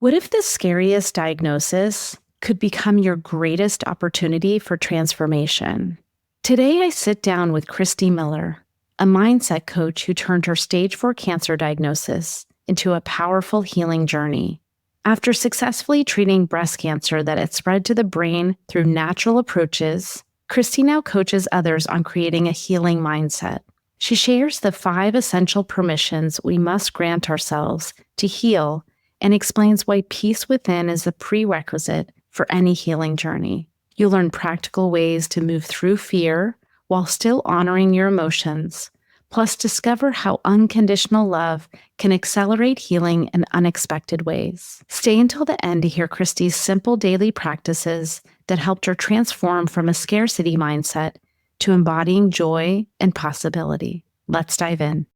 What if the scariest diagnosis could become your greatest opportunity for transformation? Today, I sit down with Christie Miller, a mindset coach who turned her stage 4 cancer diagnosis into a powerful healing journey. After successfully treating breast cancer that had spread to the brain through natural approaches, Christie now coaches others on creating a healing mindset. She shares the 5 essential permissions we must grant ourselves to heal and explains why peace within is a prerequisite for any healing journey. You'll learn practical ways to move through fear while still honoring your emotions, plus discover how unconditional love can accelerate healing in unexpected ways. Stay until the end to hear Christie's simple daily practices that helped her transform from a scarcity mindset to embodying joy and possibility. Let's dive in.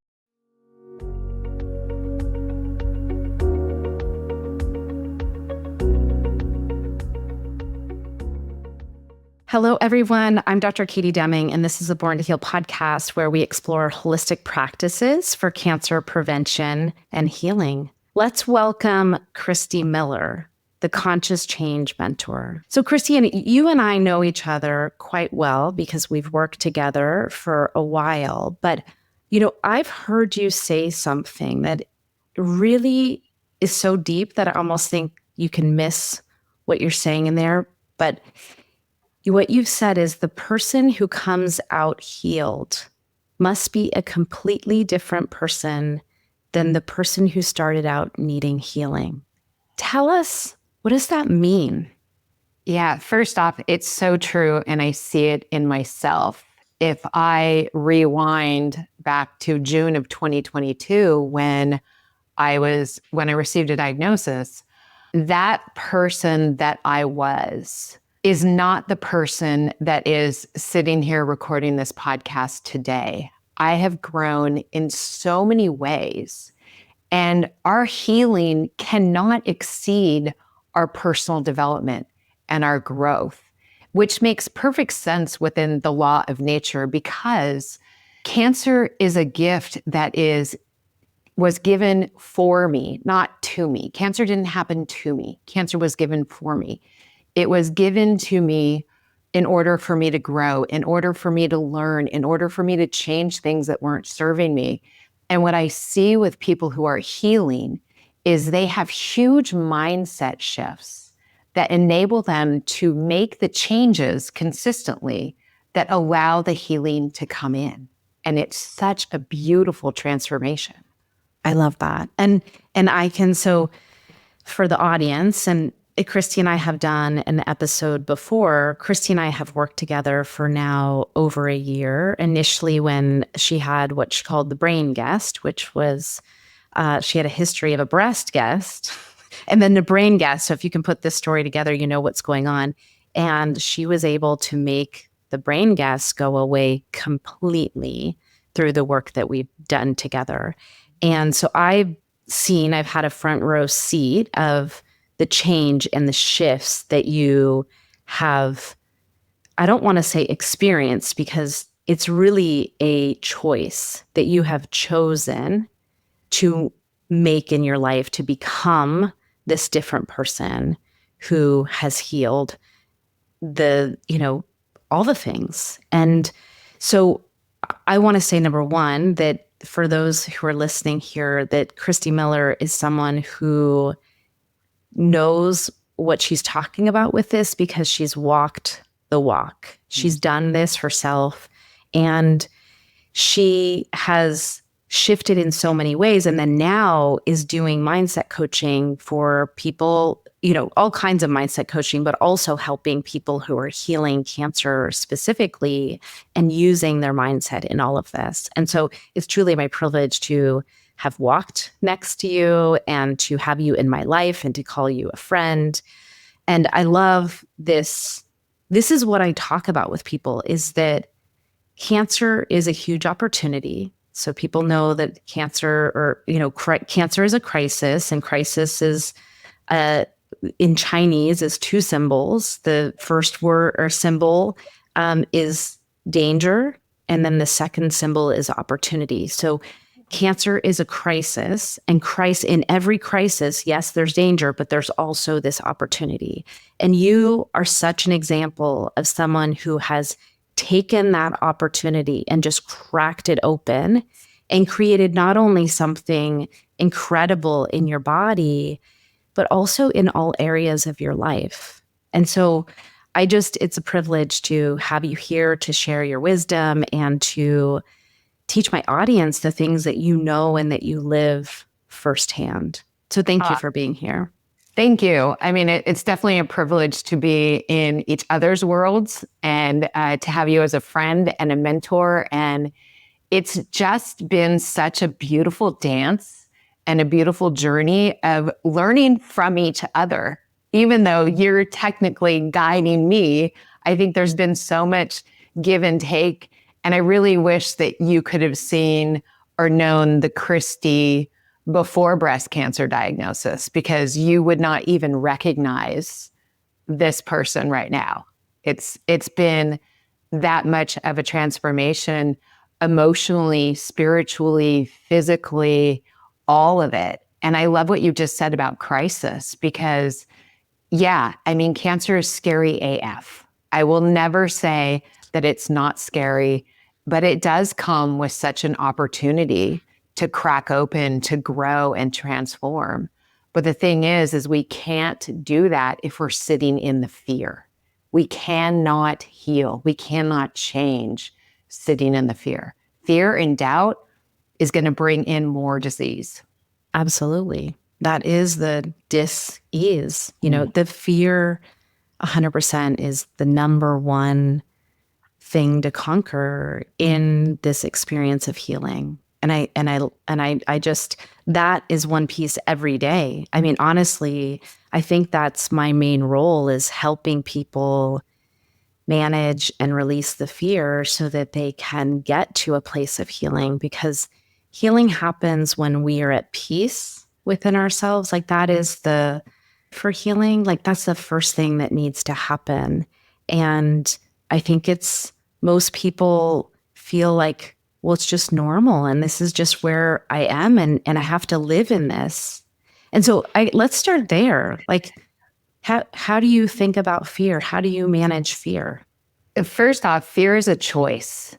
Hello, everyone. I'm Dr. Katie Deming, and this is a Born to Heal podcast where we explore holistic practices for cancer prevention and healing. Let's welcome Christie Miller, the Conscious Change Mentor. So, Christie, you and I know each other quite well because we've worked together for a while. But, I've heard you say something that really is so deep that I almost think you can miss what you're saying in there. But what you've said is the person who comes out healed must be a completely different person than the person who started out needing healing. Tell us, what does that mean? Yeah, first off, it's so true, and I see it in myself. If I rewind back to June of 2022, when I received a diagnosis, that person that I was is not the person that is sitting here recording this podcast today. I have grown in so many ways, and our healing cannot exceed our personal development and our growth, which makes perfect sense within the law of nature, because cancer is a gift that was given for me, not to me. Cancer didn't happen to me. Cancer was given for me. It was given to me in order for me to grow, in order for me to learn, in order for me to change things that weren't serving me. And what I see with people who are healing is they have huge mindset shifts that enable them to make the changes consistently that allow the healing to come in. And it's such a beautiful transformation. I love that. And so for the audience, and Christie and I have done an episode before. Christie and I have worked together for now over a year. Initially, when she had what she called the brain guest, which was she had a history of a breast guest and then the brain guest. So if you can put this story together, you know what's going on. And she was able to make the brain guest go away completely through the work that we've done together. And so I've had a front row seat of the change and the shifts that you have, I don't want to say experienced, because it's really a choice that you have chosen to make in your life to become this different person who has healed all the things. And so I want to say, number one, that for those who are listening here, that Christie Miller is someone who knows what she's talking about with this because she's walked the walk. She's done this herself, and she has shifted in so many ways, and then now is doing mindset coaching for people, all kinds of mindset coaching, but also helping people who are healing cancer specifically and using their mindset in all of this. And so it's truly my privilege to have walked next to you and to have you in my life and to call you a friend. And I love this. This is what I talk about with people, is that cancer is a huge opportunity. So people know that cancer is a crisis, and crisis is in Chinese is 2 symbols. The first word or symbol is danger, and then the second symbol is opportunity. So cancer is a crisis, and in every crisis, yes, there's danger, but there's also this opportunity. And you are such an example of someone who has taken that opportunity and just cracked it open and created not only something incredible in your body, but also in all areas of your life. And so it's a privilege to have you here to share your wisdom and to teach my audience the things that you know and that you live firsthand. So thank you for being here. Thank you. I mean, it's definitely a privilege to be in each other's worlds and to have you as a friend and a mentor. And it's just been such a beautiful dance and a beautiful journey of learning from each other. Even though you're technically guiding me, I think there's been so much give and take. And I really wish that you could have seen or known the Christie before breast cancer diagnosis, because you would not even recognize this person right now. It's been that much of a transformation emotionally, spiritually, physically, all of it. And I love what you just said about crisis, because yeah, I mean, cancer is scary AF. I will never say that it's not scary, but it does come with such an opportunity to crack open, to grow and transform. But the thing is we can't do that if we're sitting in the fear. We cannot heal. We cannot change sitting in the fear. Fear and doubt is going to bring in more disease. Absolutely. That is the dis-ease. The fear 100% is the number one thing to conquer in this experience of healing. And I just, that is one piece every day. I mean, honestly, I think that's my main role, is helping people manage and release the fear so that they can get to a place of healing, because healing happens when we are at peace within ourselves. Like for healing, like that's the first thing that needs to happen. And I think most people feel like, well, it's just normal and this is just where I am, and I have to live in this. And so let's start there. Like, how do you think about fear? How do you manage fear? First off, fear is a choice.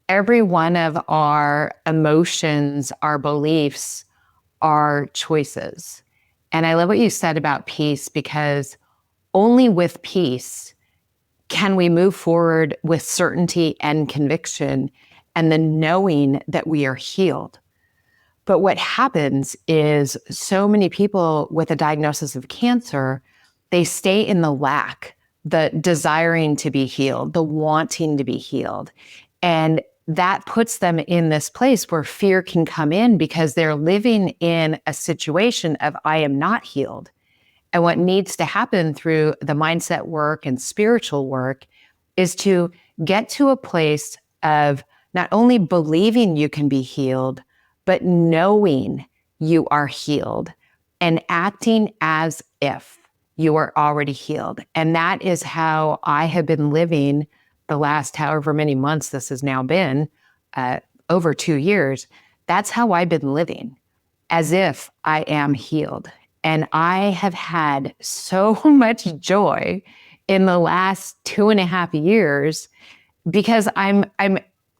Every one of our emotions, our beliefs are choices. And I love what you said about peace, because only with peace can we move forward with certainty and conviction and the knowing that we are healed. But what happens is so many people with a diagnosis of cancer, they stay in the lack, the desiring to be healed, the wanting to be healed. And that puts them in this place where fear can come in, because they're living in a situation of, I am not healed. And what needs to happen through the mindset work and spiritual work is to get to a place of not only believing you can be healed, but knowing you are healed and acting as if you are already healed. And that is how I have been living the last however many months this has now been, over 2 years. That's how I've been living, as if I am healed. And I have had so much joy in the last 2.5 years, because I'm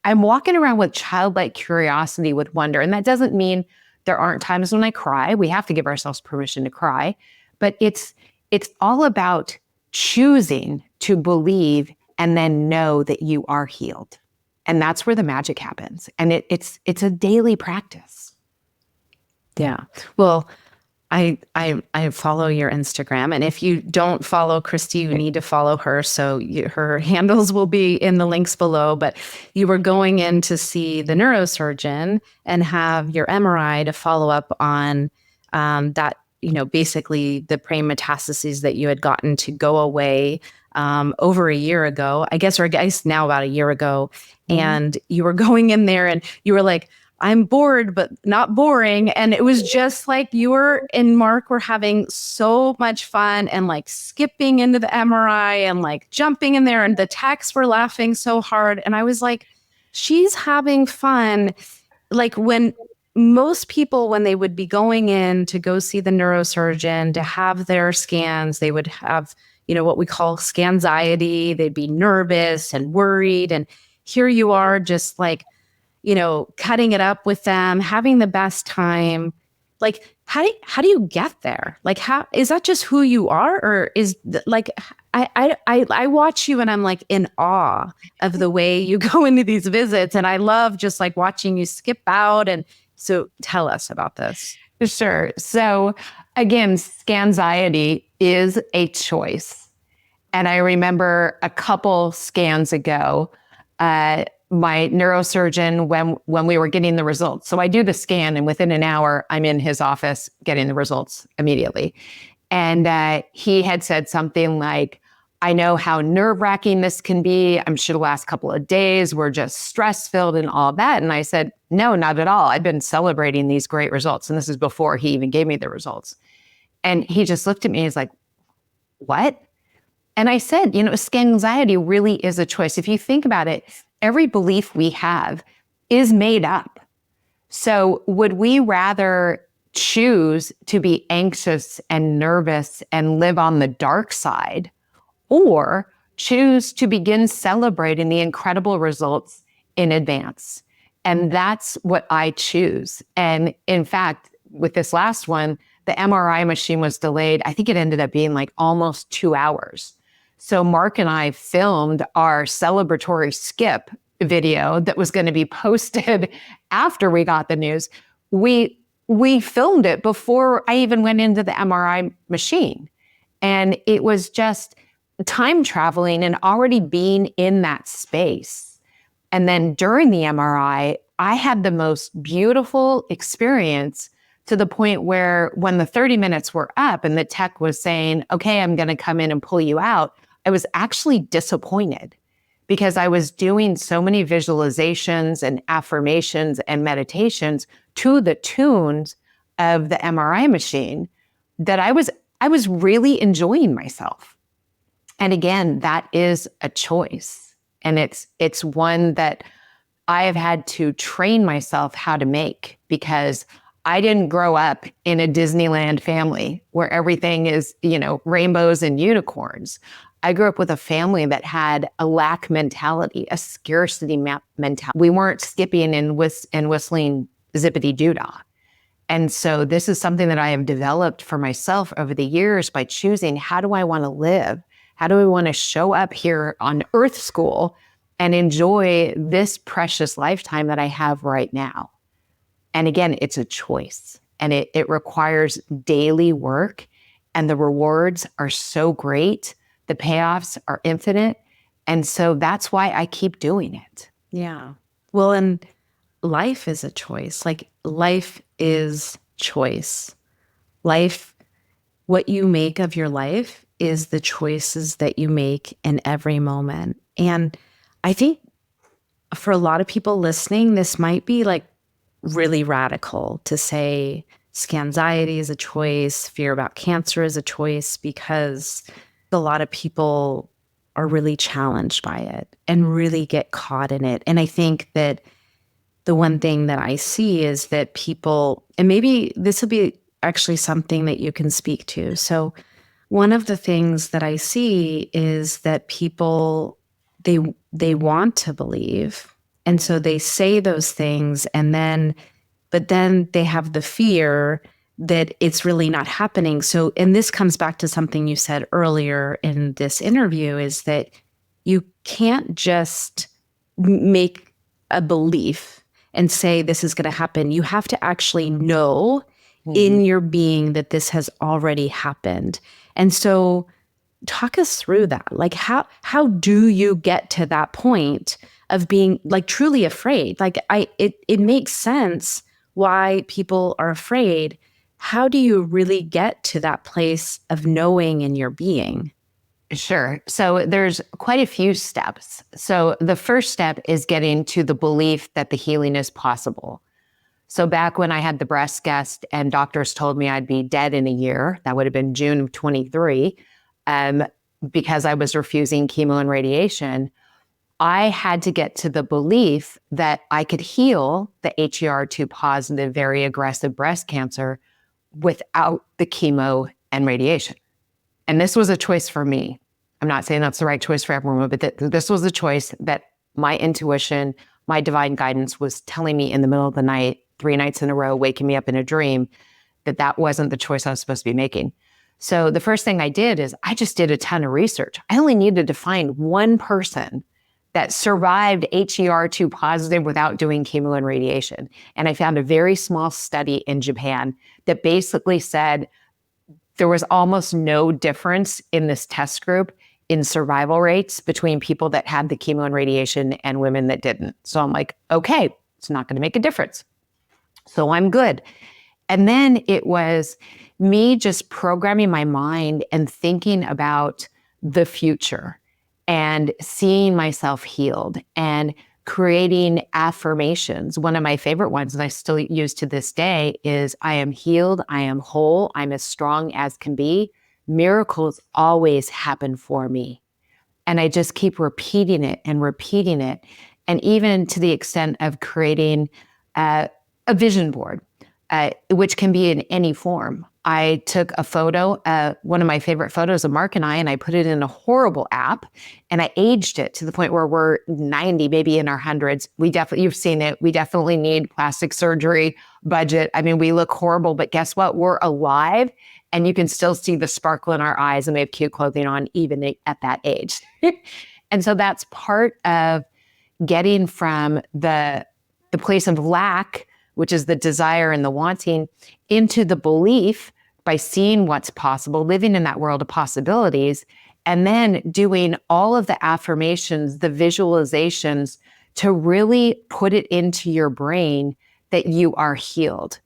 walking around with childlike curiosity, with wonder. And that doesn't mean there aren't times when I cry. We have to give ourselves permission to cry. But it's all about choosing to believe and then know that you are healed. And that's where the magic happens. And it's a daily practice. Yeah. Well, I follow your Instagram, and if you don't follow Christie, you need to follow her. So her handles will be in the links below. But you were going in to see the neurosurgeon and have your MRI to follow up on that. Basically the brain metastases that you had gotten to go away over a year ago, I guess now about a year ago. Mm-hmm. And you were going in there, and you were like, I'm bored, but not boring. And it was just like you and Mark were having so much fun, and like skipping into the MRI and like jumping in there, and the techs were laughing so hard. And I was like, she's having fun. Like when most people, when they would be going in to go see the neurosurgeon to have their scans, they would have, what we call scanxiety. They'd be nervous and worried. And here you are just like, cutting it up with them, having the best time. Like, how do you get there? Like, how is that just who you are? Or like, I watch you and I'm like in awe of the way you go into these visits. And I love just like watching you skip out. And so tell us about this. Sure. So again, scanxiety is a choice. And I remember a couple scans ago, my neurosurgeon, when we were getting the results. So I do the scan, and within an hour, I'm in his office getting the results immediately. And he had said something like, I know how nerve-wracking this can be. I'm sure the last couple of days were just stress-filled and all that. And I said, no, not at all. I've been celebrating these great results. And this is before he even gave me the results. And he just looked at me and he's like, what? And I said, scanxiety really is a choice. If you think about it, every belief we have is made up. So would we rather choose to be anxious and nervous and live on the dark side, or choose to begin celebrating the incredible results in advance? And that's what I choose. And in fact, with this last one, the MRI machine was delayed. I think it ended up being like almost 2 hours. So Mark and I filmed our celebratory skip video that was going to be posted after we got the news. We filmed it before I even went into the MRI machine. And it was just time traveling and already being in that space. And then during the MRI, I had the most beautiful experience, to the point where when the 30 minutes were up and the tech was saying, okay, I'm going to come in and pull you out, I was actually disappointed, because I was doing so many visualizations and affirmations and meditations to the tunes of the MRI machine that I was really enjoying myself. And again, that is a choice. And it's one that I have had to train myself how to make, because I didn't grow up in a Disneyland family where everything is, rainbows and unicorns. I grew up with a family that had a lack mentality, a scarcity mentality. We weren't skipping and whistling zippity doo-dah. And so this is something that I have developed for myself over the years by choosing, how do I want to live? How do I want to show up here on Earth School and enjoy this precious lifetime that I have right now? And again, it's a choice, and it requires daily work, and the rewards are so great. The payoffs are infinite. And so that's why I keep doing it. Yeah. Well, and life is a choice. Like, life is choice. Life, what you make of your life is the choices that you make in every moment. And I think for a lot of people listening, this might be like really radical to say scanxiety is a choice, fear about cancer is a choice, because a lot of people are really challenged by it and really get caught in it. And I think that the one thing that I see is that people, and maybe this will be actually something that you can speak to. So one of the things that I see is that people, they want to believe. And so they say those things, but then they have the fear that it's really not happening. So, and this comes back to something you said earlier in this interview, is that you can't just make a belief and say this is going to happen. You have to actually know in your being that this has already happened. And so talk us through that. Like, how do you get to that point of being like truly afraid? Like, it makes sense why people are afraid. How do you really get to that place of knowing in your being? Sure. So there's quite a few steps. So the first step is getting to the belief that the healing is possible. So back when I had the breast guest and doctors told me I'd be dead in a year, that would have been June of 23, because I was refusing chemo and radiation, I had to get to the belief that I could heal the HER2 positive, very aggressive breast cancer without the chemo and radiation. And this was a choice for me. I'm not saying that's the right choice for everyone, but this was a choice that my intuition, my divine guidance was telling me in the middle of the night, 3 nights in a row, waking me up in a dream, that wasn't the choice I was supposed to be making. So the first thing I did is I just did a ton of research. I only needed to find one person that survived HER2 positive without doing chemo and radiation. And I found a very small study in Japan that basically said there was almost no difference in this test group in survival rates between people that had the chemo and radiation and women that didn't. So I'm like, okay, it's not going to make a difference. So I'm good. And then it was me just programming my mind and thinking about the future and seeing myself healed and creating affirmations. One of my favorite ones that I still use to this day is, I am healed, I am whole, I'm as strong as can be. Miracles always happen for me. And I just keep repeating it and repeating it. And even to the extent of creating a vision board, which can be in any form. I took a photo, one of my favorite photos of Mark and I put it in a horrible app, and I aged it to the point where we're 90, maybe in our hundreds. You've seen it. We definitely need plastic surgery budget. I mean, we look horrible, but guess what? We're alive, and you can still see the sparkle in our eyes, and we have cute clothing on even at that age. And so that's part of getting from the place of lack, which is the desire and the wanting, into the belief by seeing what's possible, living in that world of possibilities, and then doing all of the affirmations, the visualizations to really put it into your brain that you are healed.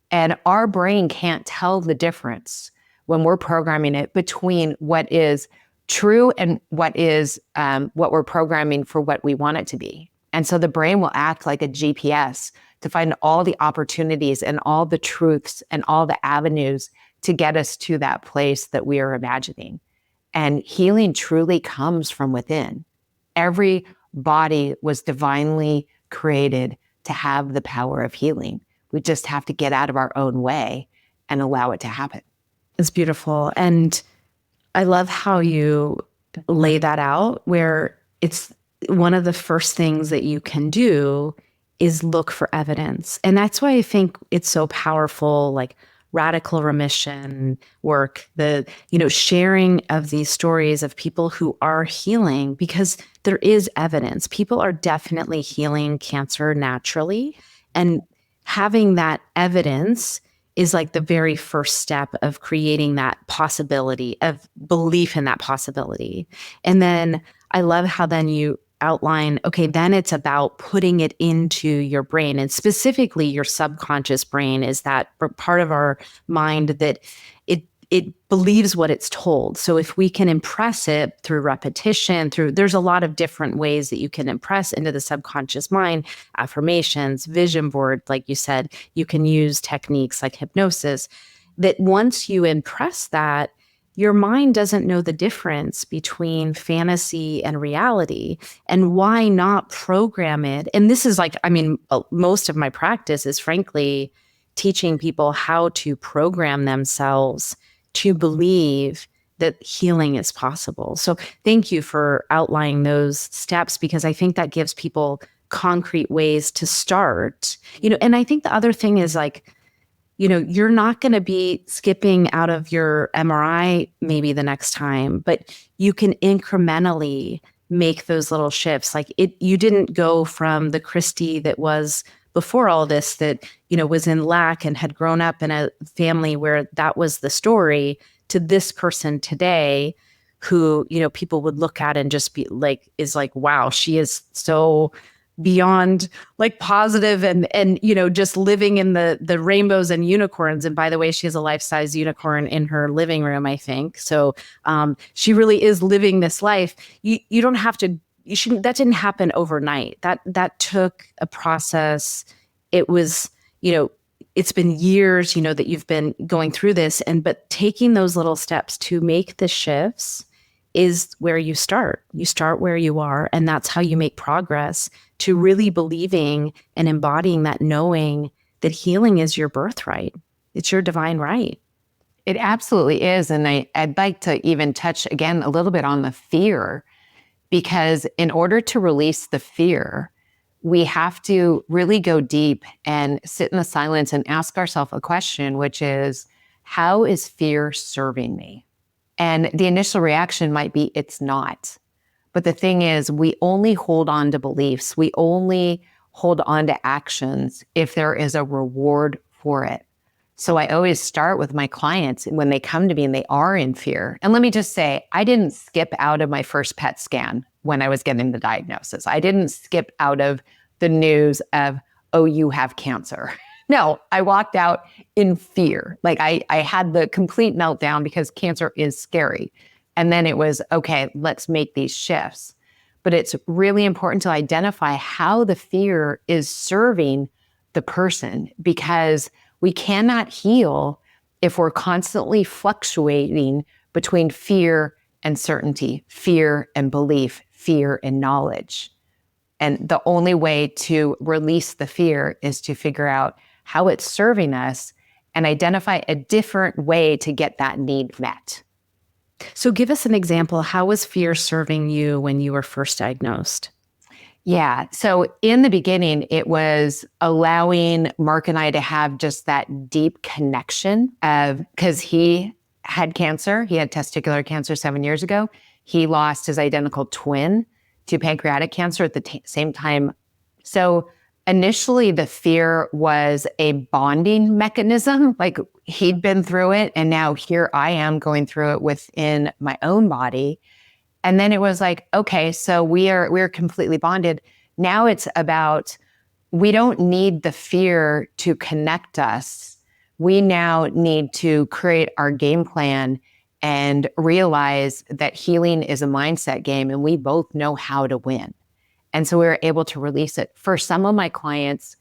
And our brain can't tell the difference when we're programming it between what is true and what we're programming for what we want it to be. And so the brain will act like a GPS to find all the opportunities and all the truths and all the avenues to get us to that place that we are imagining. And healing truly comes from within. Every body was divinely created to have the power of healing. We just have to get out of our own way and allow it to happen. It's beautiful. And I love how you lay that out, where it's one of the first things that you can do is look for evidence. And that's why I think it's so powerful, like radical remission work, the, sharing of these stories of people who are healing, because there is evidence. People are definitely healing cancer naturally. And having that evidence is like the very first step of creating that possibility, of belief in that possibility. And then I love how then you outline, okay, then it's about putting it into your brain, and specifically your subconscious brain is that part of our mind that it believes what it's told. So if we can impress it through repetition, there's a lot of different ways that you can impress into the subconscious mind, affirmations, vision board, like you said, you can use techniques like hypnosis, that once you impress that, your mind doesn't know the difference between fantasy and reality. And why not program it? And this is most of my practice is frankly teaching people how to program themselves to believe that healing is possible. So thank you for outlining those steps, because I think that gives people concrete ways to start. And I think the other thing is you're not going to be skipping out of your MRI maybe the next time, but you can incrementally make those little shifts. You didn't go from the Christie that was before all this, that, was in lack and had grown up in a family where that was the story, to this person today who, people would look at and just be wow, she is so beyond positive and just living in the rainbows and unicorns. And by the way, she has a life-size unicorn in her living room, I think. So she really is living this life. You don't have to, that didn't happen overnight. That took a process. It was, it's been years, that you've been going through this, but taking those little steps to make the shifts is where you start. You start where you are, and that's how you make progress to really believing and embodying that, knowing that healing is your birthright. It's your divine right. It absolutely is. And I'd like to even touch again a little bit on the fear, because in order to release the fear, we have to really go deep and sit in the silence and ask ourselves a question, which is, how is fear serving me? And the initial reaction might be, it's not. But the thing is, we only hold on to beliefs. We only hold on to actions if there is a reward for it. So I always start with my clients when they come to me and they are in fear. And let me just say, I didn't skip out of my first PET scan when I was getting the diagnosis. I didn't skip out of the news of, oh, you have cancer. No, I walked out in fear. Like I had the complete meltdown because cancer is scary. And then it was, okay, let's make these shifts. But it's really important to identify how the fear is serving the person, because we cannot heal if we're constantly fluctuating between fear and certainty, fear and belief, fear and knowledge. And the only way to release the fear is to figure out how it's serving us and identify a different way to get that need met. So give us an example. How was fear serving you when you were first diagnosed? Yeah. So in the beginning, it was allowing Mark and I to have just that deep connection of, because he had cancer. He had testicular cancer 7 years ago. He lost his identical twin to pancreatic cancer at the same time. So initially, the fear was a bonding mechanism. Like he'd been through it, and now here I am going through it within my own body. And then it was like, okay, so we're completely bonded. Now it's about, we don't need the fear to connect us. We now need to create our game plan and realize that healing is a mindset game, and we both know how to win. And so we were able to release it. For some of my clients,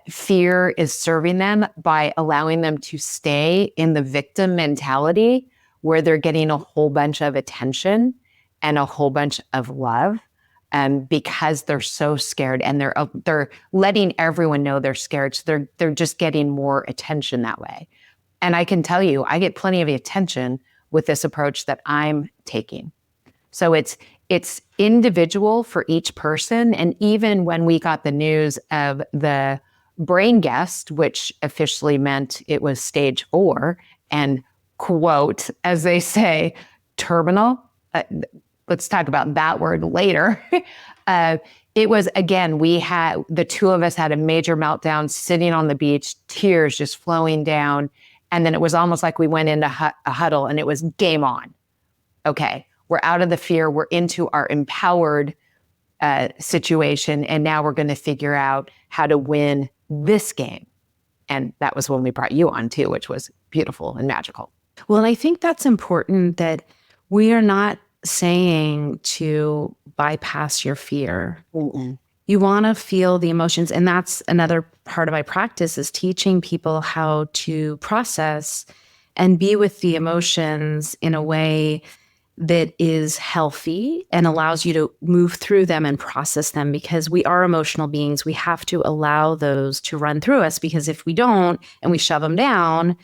fear is serving them by allowing them to stay in the victim mentality where they're getting a whole bunch of attention and a whole bunch of love, because they're so scared, and they're letting everyone know they're scared. So they're just getting more attention that way. And I can tell you, I get plenty of attention with this approach that I'm taking. So it's individual for each person. And even when we got the news of the brain guest, which officially meant it was stage 4, and quote, as they say, terminal. Let's talk about that word later. It was, again, the two of us had a major meltdown sitting on the beach, tears just flowing down. And then it was almost like we went into a huddle and it was game on. Okay, we're out of the fear. We're into our empowered situation. And now we're going to figure out how to win this game. And that was when we brought you on too, which was beautiful and magical. Well, and I think that's important, that we are not saying to bypass your fear. Mm-mm. You want to feel the emotions. And that's another part of my practice, is teaching people how to process and be with the emotions in a way that is healthy and allows you to move through them and process them, because we are emotional beings. We have to allow those to run through us, because if we don't and we shove them down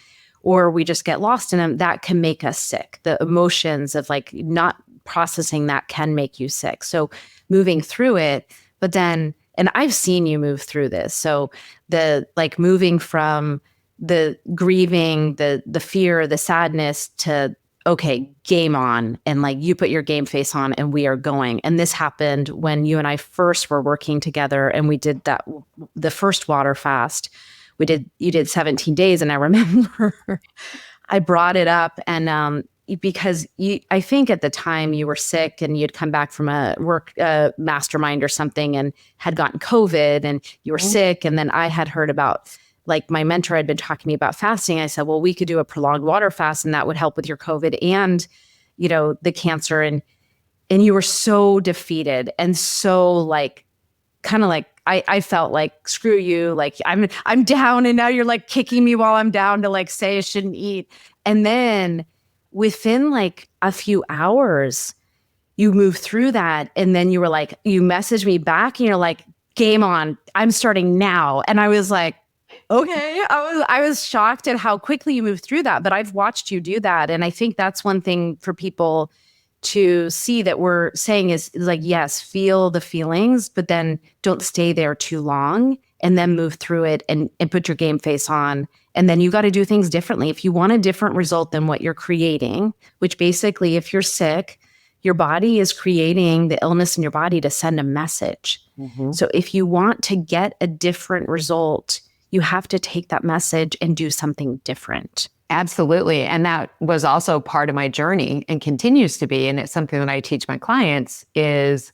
or we just get lost in them, that can make us sick. The emotions of like not processing that can make you sick. So moving through it, but then, and I've seen you move through this. So the like moving from the grieving, the fear, the sadness to, okay, game on, and like you put your game face on and we are going. And this happened when you and I first were working together, and we did the first water fast. You did 17 days. And I remember I brought it up, and because I think at the time you were sick and you'd come back from a work mastermind or something and had gotten COVID, and you were sick. And then I had heard about, like, my mentor had been talking to me about fasting. I said, well, we could do a prolonged water fast and that would help with your COVID and, the cancer. And you were so defeated and so like, kind of like, I felt like, screw you, like I'm down, and now you're like kicking me while I'm down to like say I shouldn't eat. And then within like a few hours, you move through that. And then you were like, you messaged me back and you're like, game on, I'm starting now. And I was like, okay. I was shocked at how quickly you moved through that, but I've watched you do that. And I think that's one thing for people to see that we're saying is like, yes, feel the feelings, but then don't stay there too long and then move through it and put your game face on. And then you got to do things differently. If you want a different result than what you're creating, which basically, if you're sick, your body is creating the illness in your body to send a message. Mm-hmm. So if you want to get a different result, you have to take that message and do something different. Absolutely. And that was also part of my journey and continues to be. And it's something that I teach my clients is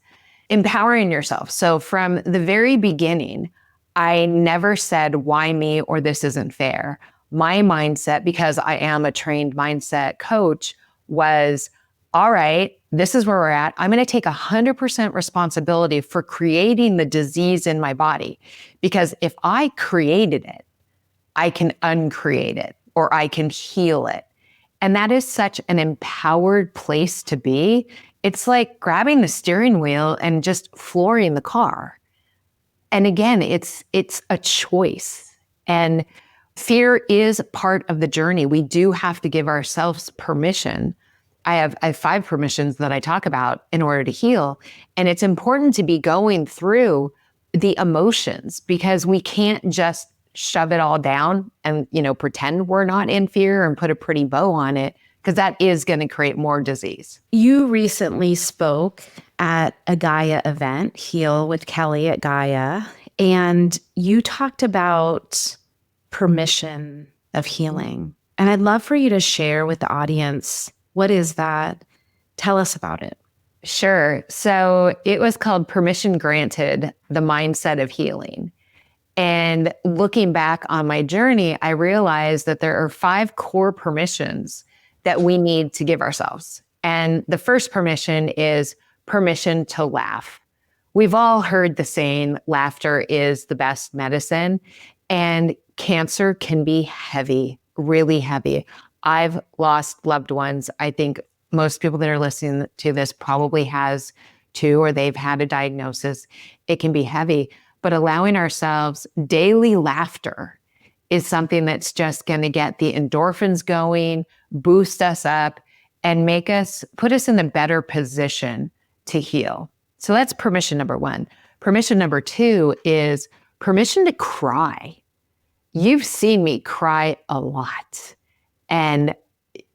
empowering yourself. So from the very beginning, I never said, why me or this isn't fair. My mindset, because I am a trained mindset coach, was, all right, this is where we're at. I'm going to take 100% responsibility for creating the disease in my body. Because if I created it, I can uncreate it or I can heal it. And that is such an empowered place to be. It's like grabbing the steering wheel and just flooring the car. And again, it's a choice. And fear is part of the journey. We do have to give ourselves permission. I have 5 permissions that I talk about in order to heal. And it's important to be going through the emotions because we can't just shove it all down and, pretend we're not in fear and put a pretty bow on it, because that is going to create more disease. You recently spoke at a Gaia event, Heal with Kelly at Gaia, and you talked about permission of healing. And I'd love for you to share with the audience, what is that? Tell us about it. Sure. So it was called Permission Granted, the Mindset of Healing. And looking back on my journey, I realized that there are 5 core permissions that we need to give ourselves. And the first permission is permission to laugh. We've all heard the saying, laughter is the best medicine. And cancer can be heavy, really heavy. I've lost loved ones. I think most people that are listening to this probably has too, or they've had a diagnosis. It can be heavy. But allowing ourselves daily laughter is something that's just going to get the endorphins going, boost us up, and put us in a better position to heal. So that's permission number 1. Permission number 2 is permission to cry. You've seen me cry a lot, and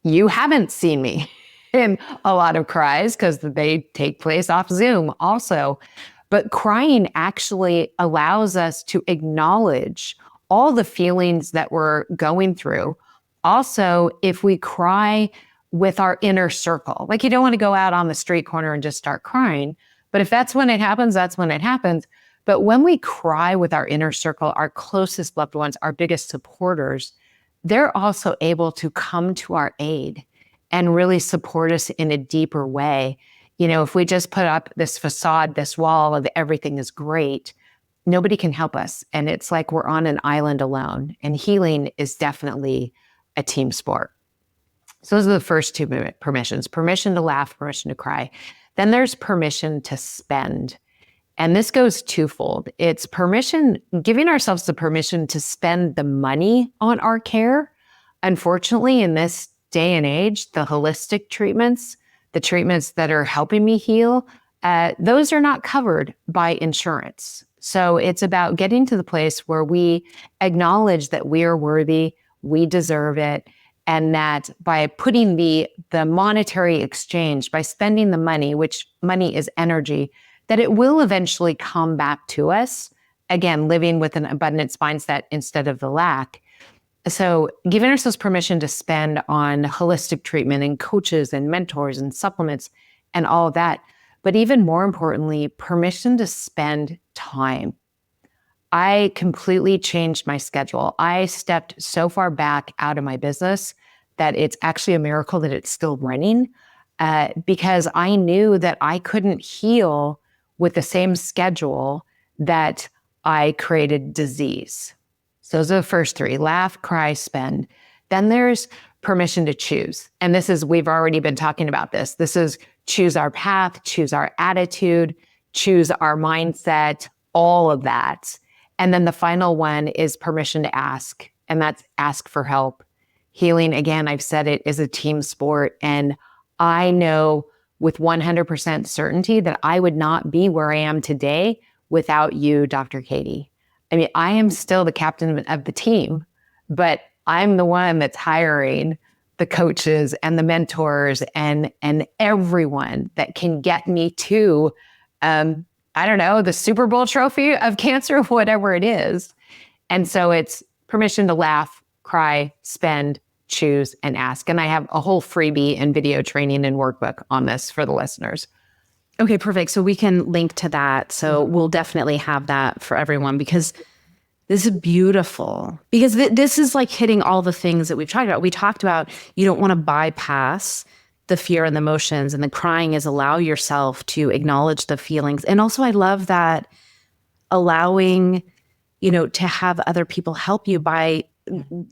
you haven't seen me in a lot of cries because they take place off Zoom also. But crying actually allows us to acknowledge all the feelings that we're going through. Also, if we cry with our inner circle, like you don't want to go out on the street corner and just start crying. But if that's when it happens, that's when it happens. But when we cry with our inner circle, our closest loved ones, our biggest supporters, they're also able to come to our aid and really support us in a deeper way. If we just put up this facade, this wall of everything is great, nobody can help us. And it's like we're on an island alone. And healing is definitely a team sport. So those are the first 2 permissions: permission to laugh, permission to cry. Then there's permission to spend. And this goes twofold. It's giving ourselves the permission to spend the money on our care. Unfortunately, in this day and age, the holistic treatments, the treatments that are helping me heal, those are not covered by insurance. So it's about getting to the place where we acknowledge that we are worthy, we deserve it, and that by putting the monetary exchange, by spending the money, which money is energy, that it will eventually come back to us. Again, living with an abundance mindset instead of the lack. So giving ourselves permission to spend on holistic treatment and coaches and mentors and supplements and all of that. But even more importantly, permission to spend time. I completely changed my schedule. I stepped so far back out of my business that it's actually a miracle that it's still running, because I knew that I couldn't heal with the same schedule that I created disease. So those are the first 3: laugh, cry, spend. Then there's permission to choose. And this is, we've already been talking about this. This is choose our path, choose our attitude, choose our mindset, all of that. And then the final one is permission to ask, and that's ask for help. Healing, again, I've said it, is a team sport. And I know with 100% certainty that I would not be where I am today without you, Dr. Katie. I mean, I am still the captain of the team, but I'm the one that's hiring the coaches and the mentors and everyone that can get me to, I don't know, the Super Bowl trophy of cancer, whatever it is. And so it's permission to laugh, cry, spend, choose, and ask. And I have a whole freebie and video training and workbook on this for the listeners. Okay, perfect. So we can link to that. So we'll definitely have that for everyone, because this is beautiful. Because this is like hitting all the things that we've talked about. We talked about you don't want to bypass the fear and the emotions, and the crying is allow yourself to acknowledge the feelings. And also I love that allowing, to have other people help you by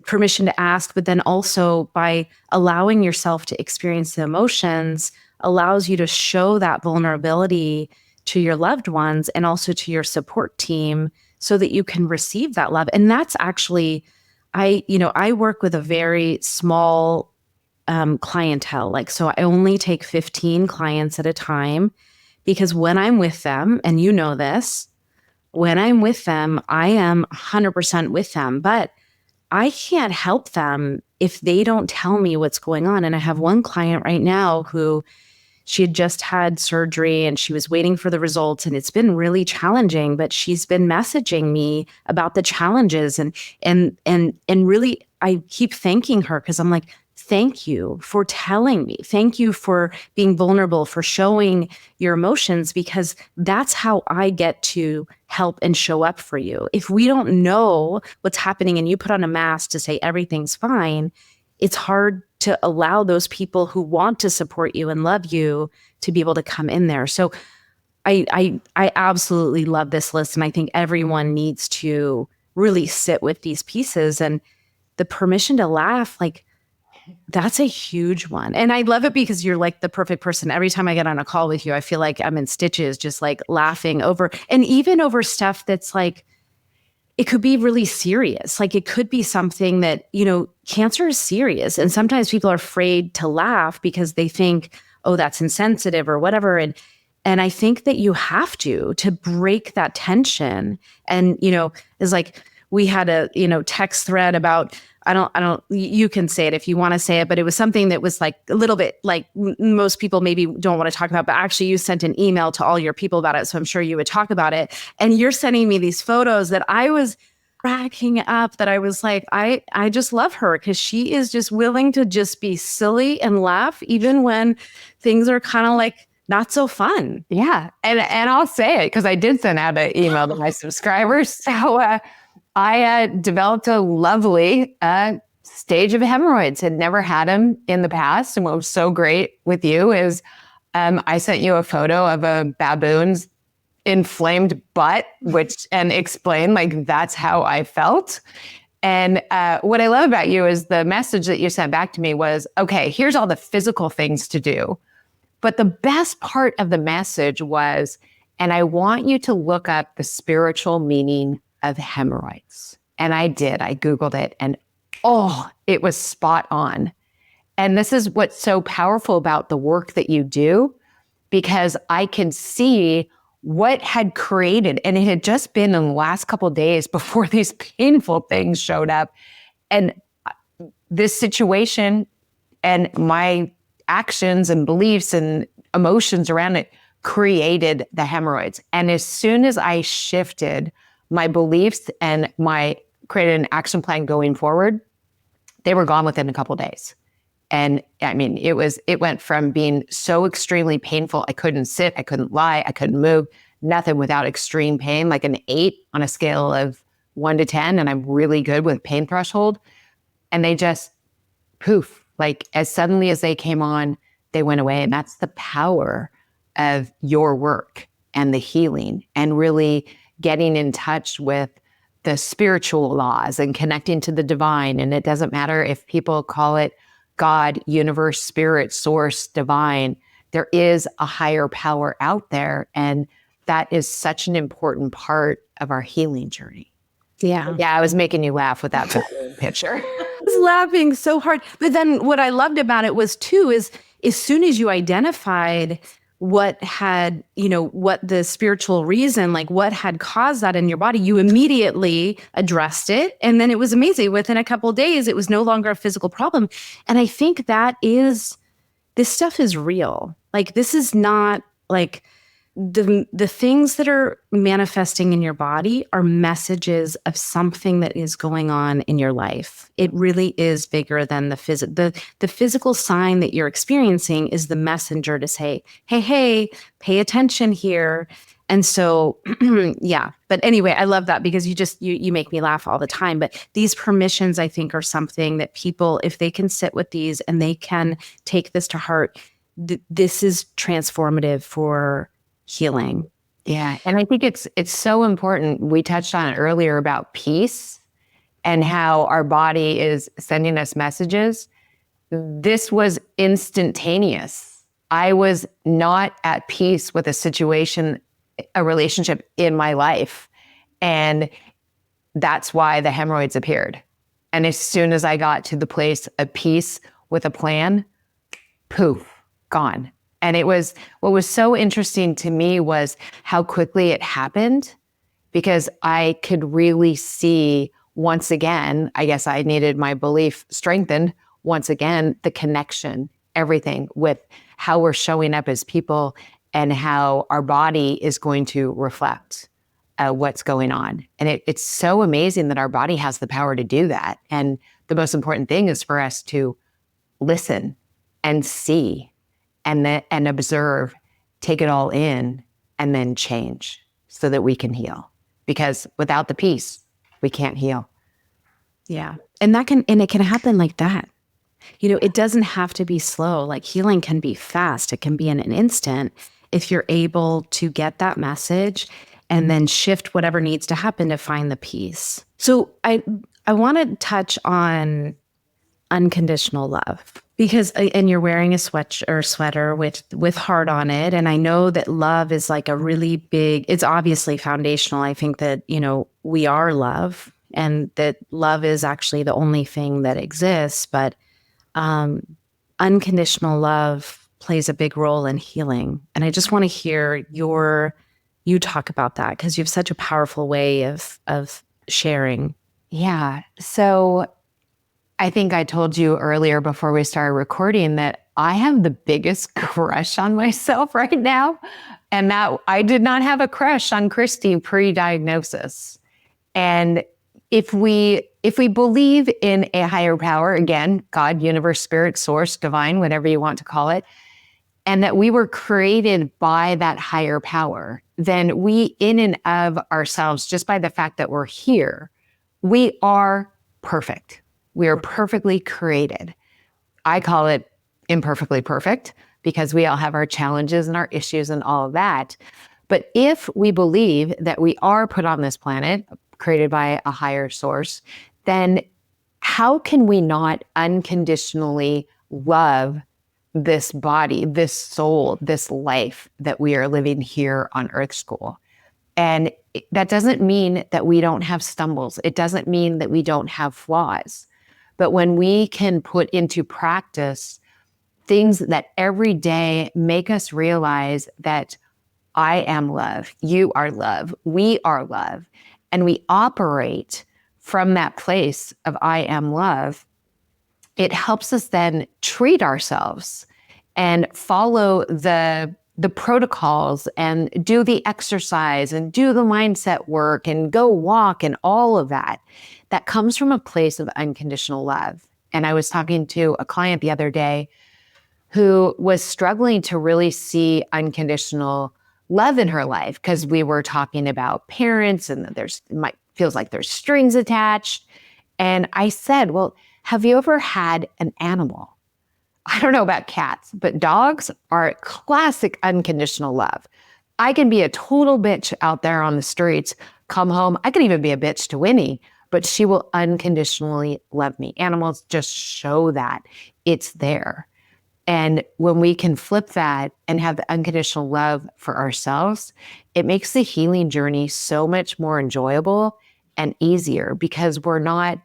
permission to ask, but then also by allowing yourself to experience the emotions allows you to show that vulnerability to your loved ones and also to your support team so that you can receive that love. And that's actually, I work with a very small clientele. So I only take 15 clients at a time, because when I'm with them, and you know this, when I'm with them, I am 100% with them, but I can't help them if they don't tell me what's going on. And I have one client right now who she had just had surgery and she was waiting for the results, and it's been really challenging, but she's been messaging me about the challenges and really I keep thanking her, because I'm like, thank you for telling me. Thank you for being vulnerable, for showing your emotions, because that's how I get to help and show up for you. If we don't know what's happening and you put on a mask to say everything's fine, it's hard to allow those people who want to support you and love you to be able to come in there. So I absolutely love this list. And I think everyone needs to really sit with these pieces, and the permission to laugh, that's a huge one. And I love it because you're like the perfect person. Every time I get on a call with you, I feel like I'm in stitches, just like laughing over, and even over stuff that's like, it could be really serious. It could be something that, cancer is serious. And sometimes people are afraid to laugh because they think, oh, that's insensitive or whatever. And I think that you have to break that tension. And, it's like we had a, text thread about, you can say it if you want to say it, but it was something that was like a little bit like most people maybe don't want to talk about, but actually you sent an email to all your people about it. So I'm sure you would talk about it. And you're sending me these photos that I was cracking up, that I was like, I just love her, because she is just willing to just be silly and laugh, even when things are kind of like not so fun. Yeah. And I'll say it because I did send out an email to my subscribers. So, I developed a lovely stage of hemorrhoids. Had never had them in the past. And what was so great with you is I sent you a photo of a baboon's inflamed butt, and explained that's how I felt. And what I love about you is the message that you sent back to me was, okay, here's all the physical things to do. But the best part of the message was, and I want you to look up the spiritual meaning of hemorrhoids. And I did. I Googled it, and it was spot on. And this is what's so powerful about the work that you do, because I can see what had created, and it had just been in the last couple of days before these painful things showed up. And this situation and my actions and beliefs and emotions around it created the hemorrhoids. And as soon as I shifted my beliefs and created an action plan going forward, they were gone within a couple of days. And I mean, it went from being so extremely painful. I couldn't sit, I couldn't lie, I couldn't move, nothing without extreme pain, like an 8 on a scale of 1 to 10. And I'm really good with pain threshold. And they just poof, as suddenly as they came on, they went away. And that's the power of your work and the healing, and really getting in touch with the spiritual laws and connecting to the divine. And it doesn't matter if people call it God, universe, spirit, source, divine. There is a higher power out there. And that is such an important part of our healing journey. Yeah. Yeah, I was making you laugh with that picture. I was laughing so hard. But then what I loved about it was too, is as soon as you identified what had, what the spiritual reason, like what had caused that in your body, you immediately addressed it. And then it was amazing. Within a couple of days, it was no longer a physical problem. And I think this stuff is real. Like, this is not like, the things that are manifesting in your body are messages of something that is going on in your life. It really is bigger than the physical sign that you're experiencing is the messenger to say, hey, pay attention here. And so, yeah. But anyway, I love that because you make me laugh all the time. But these permissions, I think, are something that people, if they can sit with these and they can take this to heart, this is transformative for healing. Yeah. And I think it's so important. We touched on it earlier about peace and how our body is sending us messages. This was instantaneous. I was not at peace with a situation, a relationship in my life. And that's why the hemorrhoids appeared. And as soon as I got to the place of peace with a plan, poof, gone. And what was so interesting to me was how quickly it happened, because I could really see once again, I guess I needed my belief strengthened once again, the connection, everything with how we're showing up as people and how our body is going to reflect what's going on. And it's so amazing that our body has the power to do that. And the most important thing is for us to listen and see and observe, take it all in, and then change so that we can heal. Because without the peace, we can't heal. Yeah. And it can happen like that. It doesn't have to be slow. Like, healing can be fast. It can be in an instant if you're able to get that message and then shift whatever needs to happen to find the peace. So I want to touch on unconditional love, because, and you're wearing a sweater with heart on it. And I know that love is like a really big, it's obviously foundational. I think that, we are love, and that love is actually the only thing that exists. But unconditional love plays a big role in healing. And I just want to hear you talk about that, because you have such a powerful way of sharing. Yeah. So I think I told you earlier before we started recording that I have the biggest crush on myself right now. And that I did not have a crush on Christie pre-diagnosis. And if we believe in a higher power, again, God, universe, spirit, source, divine, whatever you want to call it, and that we were created by that higher power, then we, in and of ourselves, just by the fact that we're here, we are perfect. We are perfectly created. I call it imperfectly perfect, because we all have our challenges and our issues and all of that. But if we believe that we are put on this planet, created by a higher source, then how can we not unconditionally love this body, this soul, this life that we are living here on Earth School? And that doesn't mean that we don't have stumbles. It doesn't mean that we don't have flaws. But when we can put into practice things that every day make us realize that I am love, you are love, we are love, and we operate from that place of I am love, it helps us then treat ourselves and follow the protocols and do the exercise and do the mindset work and go walk and all of that. That comes from a place of unconditional love. And I was talking to a client the other day who was struggling to really see unconditional love in her life, because we were talking about parents and that feels like there's strings attached. And I said, well, have you ever had an animal? I don't know about cats, but dogs are classic unconditional love. I can be a total bitch out there on the streets, come home. I can even be a bitch to Winnie, but she will unconditionally love me. Animals just show that it's there. And when we can flip that and have the unconditional love for ourselves, it makes the healing journey so much more enjoyable and easier, because we're not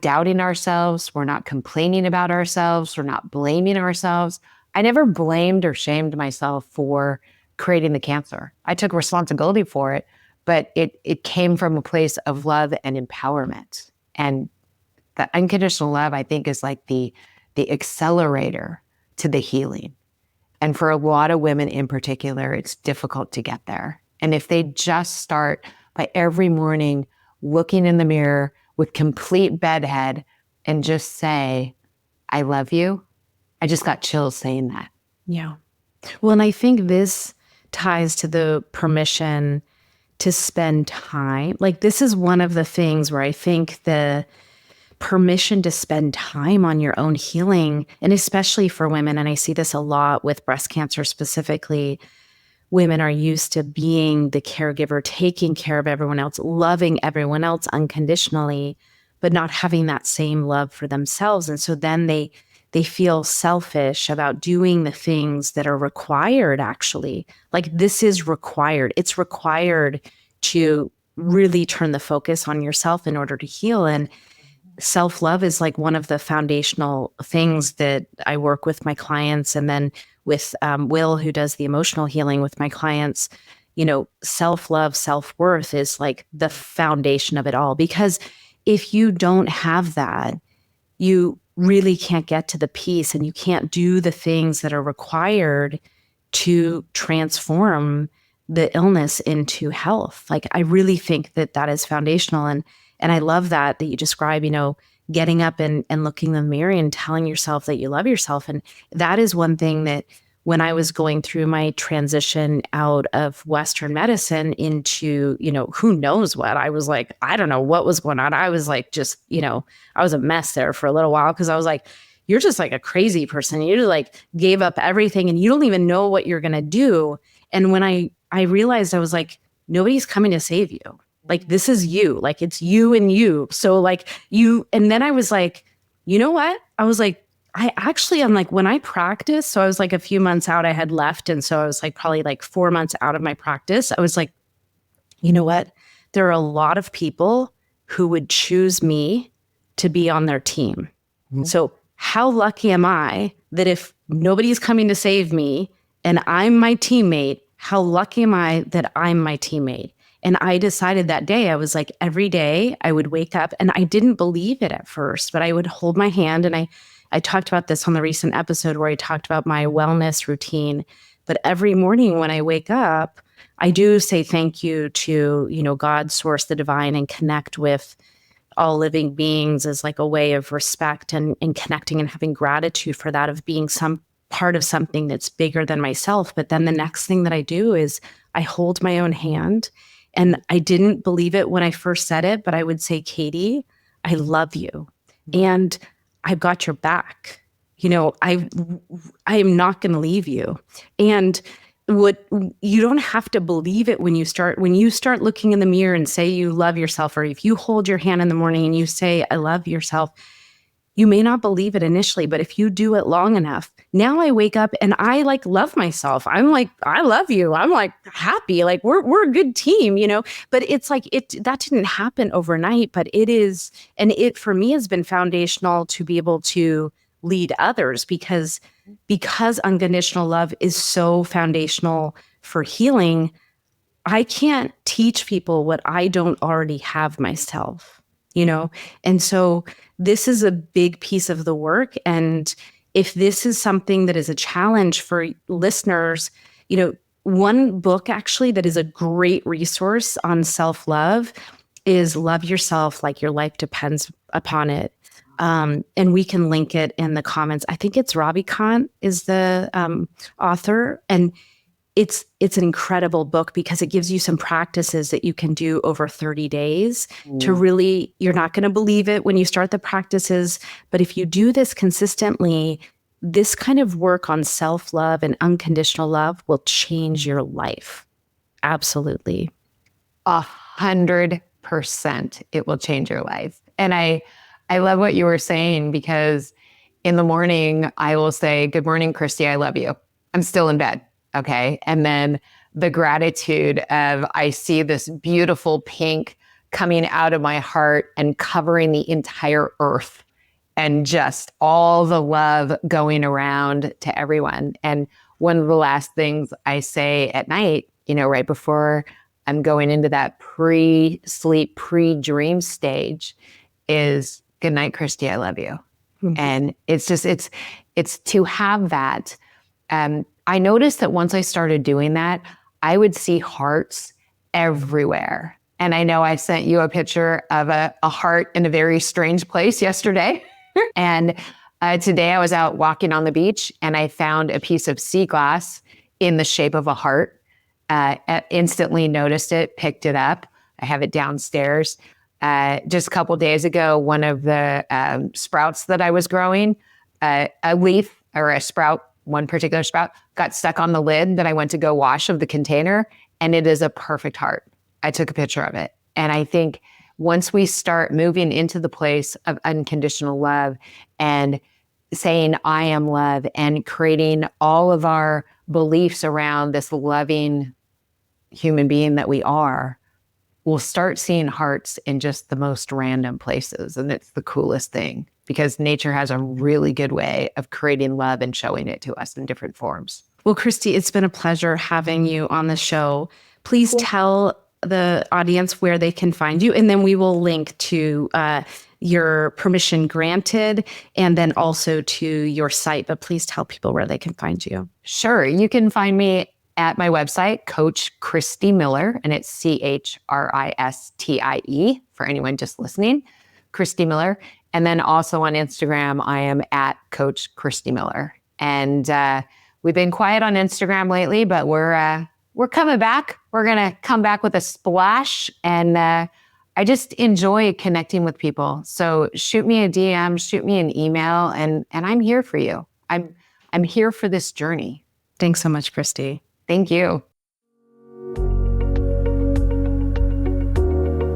doubting ourselves, we're not complaining about ourselves, we're not blaming ourselves. I never blamed or shamed myself for creating the cancer. I took responsibility for it, but it came from a place of love and empowerment. And the unconditional love, I think, is like the accelerator to the healing. And for a lot of women in particular, it's difficult to get there. And if they just start by every morning looking in the mirror with complete bedhead and just say, I love you. I just got chills saying that. Yeah. Well, and I think this ties to the permission to spend time. Like, this is one of the things where I think the permission to spend time on your own healing, and especially for women, and I see this a lot with breast cancer specifically, women are used to being the caregiver, taking care of everyone else, loving everyone else unconditionally, but not having that same love for themselves. And so then they feel selfish about doing the things that are required, actually. Like, this is required. It's required to really turn the focus on yourself in order to heal. And self-love is like one of the foundational things that I work with my clients. And then with Will, who does the emotional healing with my clients, self-love, self-worth is like the foundation of it all. Because if you don't have that, you really can't get to the peace, and you can't do the things that are required to transform the illness into health. Like, I really think that that is foundational. And I love that you describe, getting up and looking in the mirror and telling yourself that you love yourself. And that is one thing that when I was going through my transition out of Western medicine into, who knows what, I was like, I don't know what was going on. I was like, just, I was a mess there for a little while, because I was like, you're just like a crazy person. You just like gave up everything and you don't even know what you're going to do. And when I realized, I was like, nobody's coming to save you. Like, this is you. Like, it's you and you. So like and then I was like, you know what? I was like, I'm like, when I practice, so I was like a few months out, I had left. And so I was like probably like 4 months out of my practice. I was like, you know what? There are a lot of people who would choose me to be on their team. Mm-hmm. So how lucky am I that if nobody's coming to save me and I'm my teammate, how lucky am I that I'm my teammate? And I decided that day, I was like, every day I would wake up, and I didn't believe it at first, but I would hold my hand. And I talked about this on the recent episode where I talked about my wellness routine. But every morning when I wake up, I do say thank you to, God, source, the divine, and connect with all living beings as like a way of respect and connecting and having gratitude for that, of being some part of something that's bigger than myself. But then the next thing that I do is I hold my own hand. And I didn't believe it when I first said it, but I would say, Katie, I love you. And I've got your back. I am not going to leave you. And you don't have to believe it when you start looking in the mirror and say you love yourself, or if you hold your hand in the morning and you say, I love yourself, you may not believe it initially, but if you do it long enough, now I wake up and I like love myself. I'm like, I love you. I'm like happy. Like we're a good team, but it's like that didn't happen overnight, but it is. And it for me has been foundational to be able to lead others, because unconditional love is so foundational for healing. I can't teach people what I don't already have myself. And so this is a big piece of the work. And if this is something that is a challenge for listeners, one book actually that is a great resource on self-love is Love Yourself Like Your Life Depends Upon It. And we can link it in the comments. I think it's Robbie Kant is the author. And it's an incredible book because it gives you some practices that you can do over 30 days to really, you're not going to believe it when you start the practices, but if you do this consistently, this kind of work on self-love and unconditional love will change your life. Absolutely. 100% it will change your life. And I love what you were saying, because in the morning, I will say, "Good morning, Christie, I love you." I'm still in bed. Okay. And then the gratitude of I see this beautiful pink coming out of my heart and covering the entire earth, and just all the love going around to everyone. And one of the last things I say at night, right before I'm going into that pre-sleep, pre-dream stage is, "Good night, Christie, I love you." And it's to have that. I noticed that once I started doing that, I would see hearts everywhere. And I know I sent you a picture of a heart in a very strange place yesterday. And today I was out walking on the beach and I found a piece of sea glass in the shape of a heart. Instantly noticed it, picked it up. I have it downstairs. Just a couple days ago, one of the sprouts that I was growing, a leaf or a sprout, one particular sprout, got stuck on the lid that I went to go wash of the container, and it is a perfect heart. I took a picture of it. And I think once we start moving into the place of unconditional love and saying, "I am love," and creating all of our beliefs around this loving human being that we are, we'll start seeing hearts in just the most random places. And it's the coolest thing because nature has a really good way of creating love and showing it to us in different forms. Well, Christie, it's been a pleasure having you on the show. Please tell the audience where they can find you, and then we will link to your permission granted and then also to your site. But please tell people where they can find you. Sure. You can find me at my website, Coach Christie Miller, and it's CHRISTIE for anyone just listening, Christie Miller. And then also on Instagram, I am at Coach Christie Miller. And we've been quiet on Instagram lately, but we're coming back. We're going to come back with a splash. And I just enjoy connecting with people. So shoot me a DM, shoot me an email, and I'm here for you. I'm here for this journey. Thanks so much, Christie. Thank you.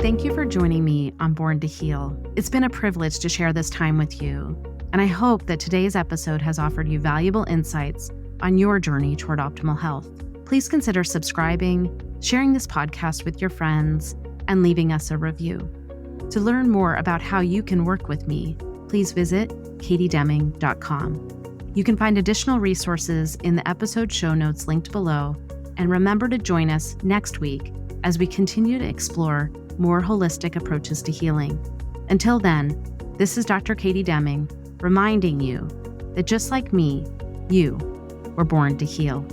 Thank you for joining me on Born to Heal. It's been a privilege to share this time with you, and I hope that today's episode has offered you valuable insights on your journey toward optimal health. Please consider subscribing, sharing this podcast with your friends, and leaving us a review. To learn more about how you can work with me, please visit katiedeming.com. You can find additional resources in the episode show notes linked below, and remember to join us next week as we continue to explore more holistic approaches to healing. Until then, this is Dr. Katie Deming reminding you that just like me, you were born to heal.